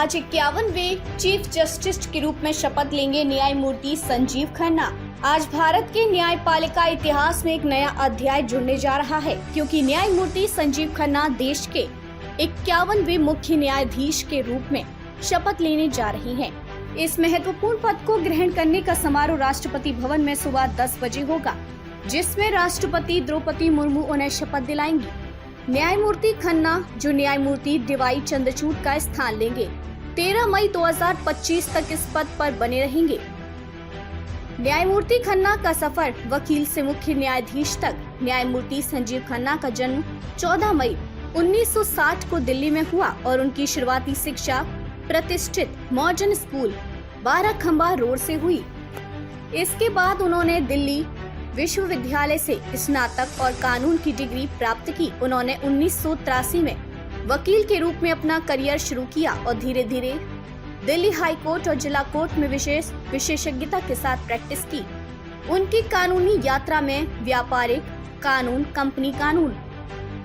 आज 51वें chief justice के रूप में शपथ लेंगे न्यायमूर्ति संजीव खन्ना। आज भारत के न्यायपालिका इतिहास में एक नया अध्याय जुड़ने जा रहा है, क्योंकि न्यायमूर्ति संजीव खन्ना देश के 51वें मुख्य न्यायाधीश के रूप में शपथ लेने जा रही हैं। इस महत्वपूर्ण पद को ग्रहण करने का समारोह राष्ट्रपति भवन में सुबह 10 बजे होगा, जिसमें राष्ट्रपति द्रौपदी मुर्मू उन्हें शपथ दिलाएंगी। न्यायमूर्ति खन्ना, जो न्यायमूर्ति डीवाई चंद्रचूड़ का स्थान लेंगे, 13 मई 2025 तक इस पद पर बने रहेंगे। न्यायमूर्ति खन्ना का सफर वकील से मुख्य न्यायाधीश तक। न्यायमूर्ति संजीव खन्ना का जन्म 14 मई 1960 को दिल्ली में हुआ और उनकी शुरुआती शिक्षा प्रतिष्ठित मॉडर्न स्कूल 12 खंबा रोड से हुई। इसके बाद उन्होंने दिल्ली विश्वविद्यालय से स्नातक और कानून की डिग्री प्राप्त की। उन्होंने 1983 में वकील के रूप में अपना करियर शुरू किया और धीरे धीरे दिल्ली हाई कोर्ट और जिला कोर्ट में विशेषज्ञता के साथ प्रैक्टिस की। उनकी कानूनी यात्रा में व्यापारिक कानून, कंपनी कानून,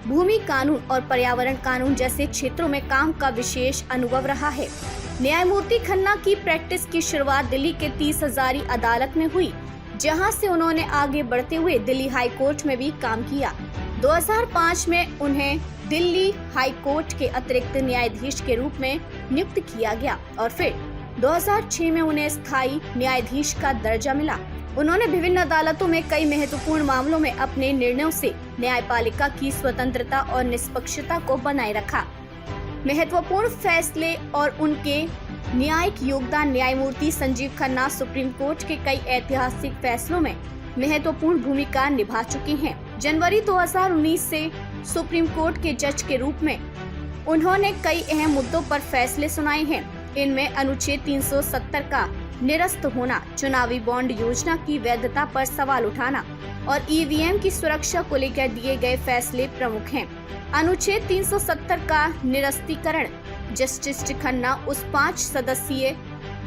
भूमि कानून और पर्यावरण कानून जैसे क्षेत्रों में काम का विशेष अनुभव रहा है। न्यायमूर्ति खन्ना की प्रैक्टिस की शुरुआत दिल्ली के 30 हजारी अदालत में हुई, जहां से उन्होंने आगे बढ़ते हुए दिल्ली हाई कोर्ट में भी काम किया। 2005 में उन्हें दिल्ली हाई कोर्ट के अतिरिक्त न्यायाधीश के रूप में नियुक्त किया गया और फिर 2006 में उन्हें स्थायी न्यायाधीश का दर्जा मिला। उन्होंने विभिन्न अदालतों में कई महत्वपूर्ण मामलों में अपने निर्णयों से न्यायपालिका की स्वतंत्रता और निष्पक्षता को बनाए रखा। महत्वपूर्ण फैसले और उनके न्यायिक योगदान। न्यायमूर्ति संजीव खन्ना सुप्रीम कोर्ट के कई ऐतिहासिक फैसलों में महत्वपूर्ण भूमिका निभा चुके हैं। जनवरी 2019 से सुप्रीम कोर्ट के जज के रूप में उन्होंने कई अहम मुद्दों पर फैसले सुनाए हैं। इनमें अनुच्छेद 370 का निरस्त होना, चुनावी बॉन्ड योजना की वैधता पर सवाल उठाना और ईवीएम की सुरक्षा को लेकर दिए गए फैसले प्रमुख हैं। अनुच्छेद 370 का निरस्तीकरण। जस्टिस खन्ना उस 5 सदस्यीय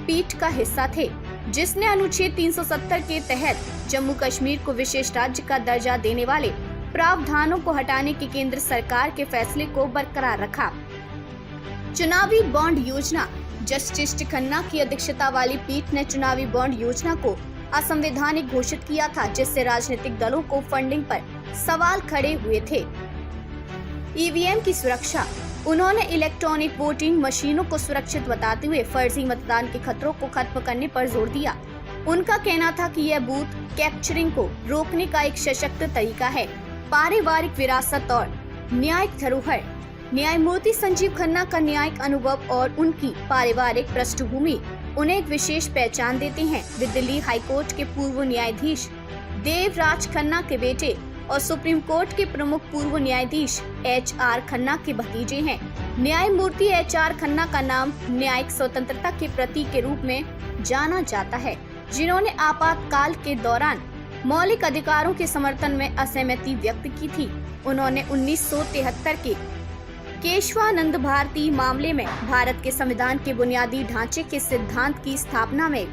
पीठ का हिस्सा थे जिसने अनुच्छेद 370 के तहत जम्मू कश्मीर को विशेष राज्य का दर्जा देने वाले प्रावधानों को हटाने के केंद्र सरकार के फैसले को बरकरार रखा। चुनावी बॉन्ड योजना। जस्टिस खन्ना की अध्यक्षता वाली पीठ ने चुनावी बॉन्ड योजना को असंवैधानिक घोषित किया था, जिससे राजनीतिक दलों को फंडिंग पर सवाल खड़े हुए थे। ईवीएम की सुरक्षा। उन्होंने इलेक्ट्रॉनिक वोटिंग मशीनों को सुरक्षित बताते हुए फर्जी मतदान के खतरों को खत्म करने पर जोर दिया। उनका कहना था कि यह बूथ कैप्चरिंग को रोकने का एक सशक्त तरीका है। पारिवारिक विरासत और न्यायिक धरोहर। न्यायमूर्ति संजीव खन्ना का न्यायिक अनुभव और उनकी पारिवारिक पृष्ठभूमि उन्हें एक विशेष पहचान देते हैं। वे दिल्ली हाई कोर्ट के पूर्व न्यायाधीश देवराज खन्ना के बेटे और सुप्रीम कोर्ट के प्रमुख पूर्व न्यायाधीश HR खन्ना के भतीजे हैं। न्यायमूर्ति HR खन्ना का नाम न्यायिक स्वतंत्रता के प्रतीक के रूप में जाना जाता है, जिन्होंने आपातकाल के दौरान मौलिक अधिकारों के समर्थन में असहमति व्यक्त की थी। उन्होंने 1973 के केशवानंद भारती मामले में भारत के संविधान के बुनियादी ढांचे के सिद्धांत की स्थापना में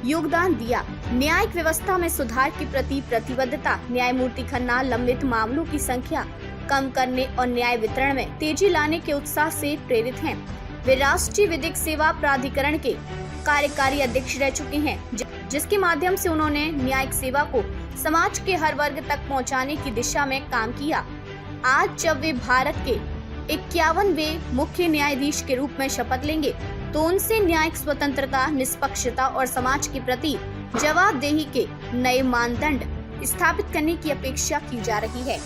योगदान दिया। न्यायिक व्यवस्था में सुधार के प्रति प्रतिबद्धता। न्यायमूर्ति खन्ना लंबित मामलों की संख्या कम करने और न्याय वितरण में तेजी लाने के उत्साह से प्रेरित हैं। वे राष्ट्रीय विधिक सेवा प्राधिकरण के कार्यकारी अध्यक्ष रह चुके हैं, जिसके माध्यम से उन्होंने न्यायिक सेवा को समाज के हर वर्ग तक पहुंचाने की दिशा में काम किया। आज जब वे भारत के 51वें मुख्य न्यायाधीश के रूप में शपथ लेंगे, तो उनसे न्यायिक स्वतंत्रता, निष्पक्षता और समाज के प्रति जवाबदेही के नए मानदंड स्थापित करने की अपेक्षा की जा रही है।